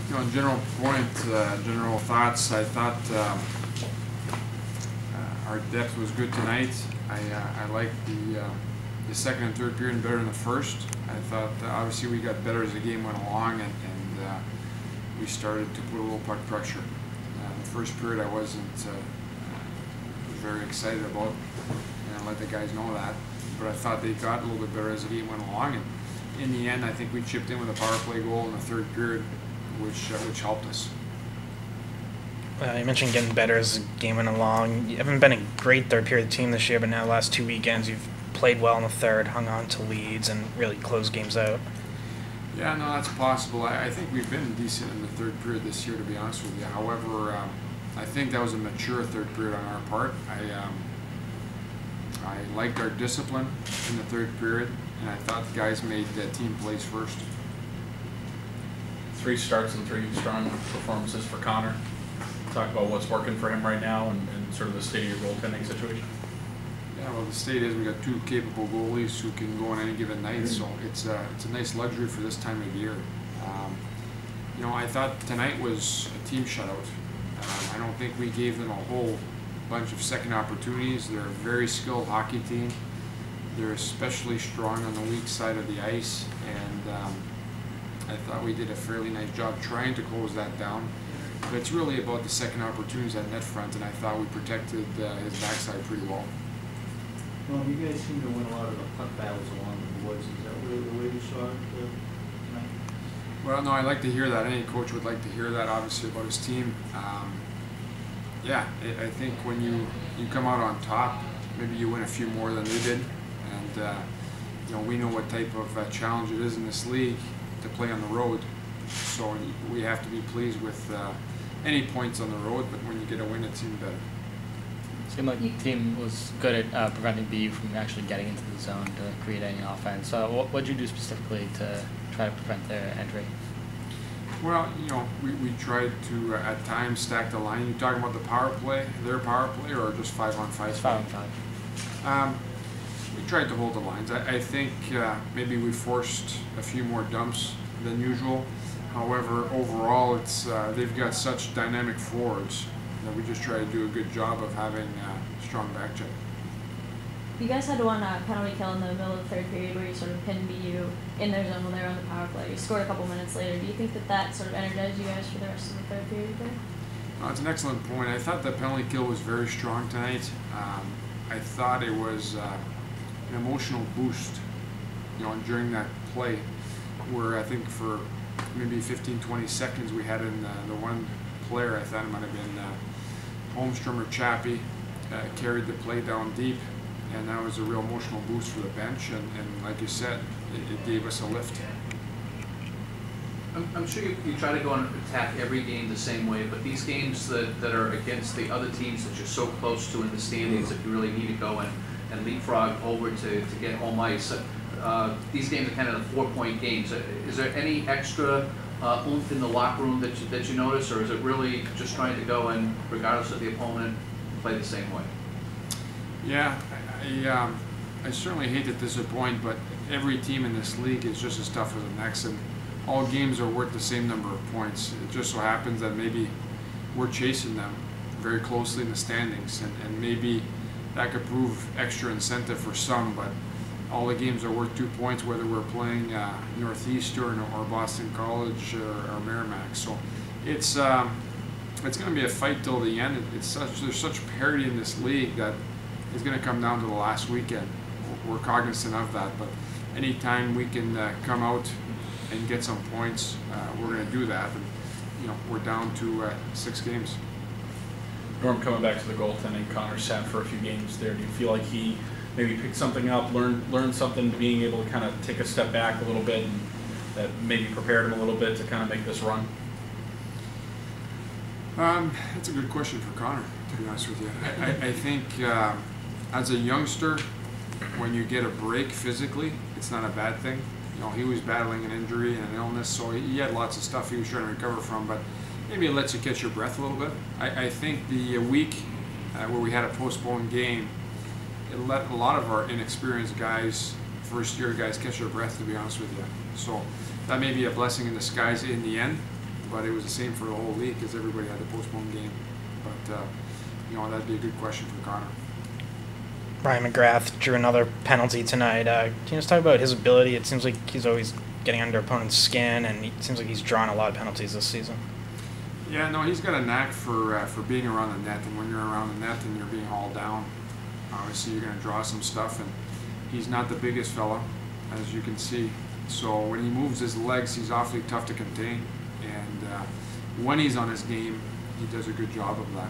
In general general thoughts, I thought our depth was good tonight. I liked the second and third period better than the first. I thought obviously we got better as the game went along, and we started to put a little puck pressure. The first period I wasn't very excited about, and I let the guys know that. But I thought they got a little bit better as the game went along, and in the end I think we chipped in with a power play goal in the third period, which helped us. You mentioned getting better as the game went along. You haven't been a great third period team this year, but now the last 2 weekends you've played well in the third, hung on to leads, and really closed games out. Yeah, no, that's possible. I think we've been decent in the third period this year, to be honest with you. However, I think that was a mature third period on our part. I liked our discipline in the third period, and I thought the guys made team plays first. 3 starts and 3 strong performances for Connor. Talk about what's working for him right now and sort of the state of your goaltending situation. Yeah, well, the state is we got 2 capable goalies who can go on any given night, so it's a nice luxury for this time of year. I thought tonight was a team shutout. I don't think we gave them a whole bunch of second opportunities. They're a very skilled hockey team. They're especially strong on the weak side of the ice, and I thought we did a fairly nice job trying to close that down. But it's really about the second opportunities at net front, and I thought we protected his backside pretty well. Well, you guys seem to win a lot of the puck battles along the boards. Is that really the way you saw it tonight? Well, no, I like to hear that. Any coach would like to hear that, obviously, about his team. Yeah, I think when you come out on top, maybe you win a few more than they did. And, we know what type of challenge it is in this league to play on the road. So we have to be pleased with any points on the road, but when you get a win, it's even better. It seemed like the team was good at preventing BU from actually getting into the zone to create any offense. What did you do specifically to try to prevent their entry? Well, we tried to at times stack the line. You talking about the power play, their power play, or just 5-on-5? It's 5-on-5. We tried to hold the lines. I think maybe we forced a few more dumps than usual. However, overall, it's they've got such dynamic forwards that we just try to do a good job of having a strong back check. You guys had one penalty kill in the middle of the third period where you sort of pinned BU in their zone when they were on the power play. You scored a couple minutes later. Do you think that sort of energized you guys for the rest of the third period there? It's an excellent point. I thought the penalty kill was very strong tonight. I thought it was an emotional boost, during that play, where I think for maybe 15-20 seconds we had in the one player, I thought it might have been Holmstrom or Chappie, carried the play down deep, and that was a real emotional boost for the bench, and like you said, it gave us a lift. I'm sure you try to go and attack every game the same way, but these games that are against the other teams that you're so close to in the standings that you really need to go and leapfrog over to get home ice. These games are kind of the 4-point games. Is there any extra oomph in the locker room that you notice, or is it really just trying to go and, regardless of the opponent, play the same way? Yeah, I certainly hate to disappoint, but every team in this league is just as tough as the next, and all games are worth the same number of points. It just so happens that maybe we're chasing them very closely in the standings, and maybe that could prove extra incentive for some, but all the games are worth 2 points, whether we're playing Northeastern or Boston College or Merrimack. So it's going to be a fight till the end. There's such parity in this league that it's going to come down to the last weekend. We're cognizant of that, but anytime we can come out and get some points, we're going to do that. And we're down to 6 games. Norm, coming back to the goaltending, Connor sat for a few games there. Do you feel like he maybe picked something up, learned something, being able to kind of take a step back a little bit, and that maybe prepared him a little bit to kind of make this run? That's a good question for Connor, to be honest with you. I think as a youngster, when you get a break physically, it's not a bad thing. He was battling an injury and an illness, so he had lots of stuff he was trying to recover from, but maybe it lets you catch your breath a little bit. I think the week where we had a postponed game, it let a lot of our inexperienced guys first year guys catch their breath, to be honest with you. So that may be a blessing in disguise in the end, but it was the same for the whole league because everybody had to postpone game. But that'd be a good question for Connor. Ryan McGrath drew another penalty tonight. Can you just talk about his ability? It seems like he's always getting under opponent's skin, and it seems like he's drawn a lot of penalties this season. Yeah, no, he's got a knack for being around the net, and when you're around the net and you're being hauled down, obviously you're going to draw some stuff, and he's not the biggest fella, as you can see. So when he moves his legs, he's awfully tough to contain, and when he's on his game, he does a good job of that.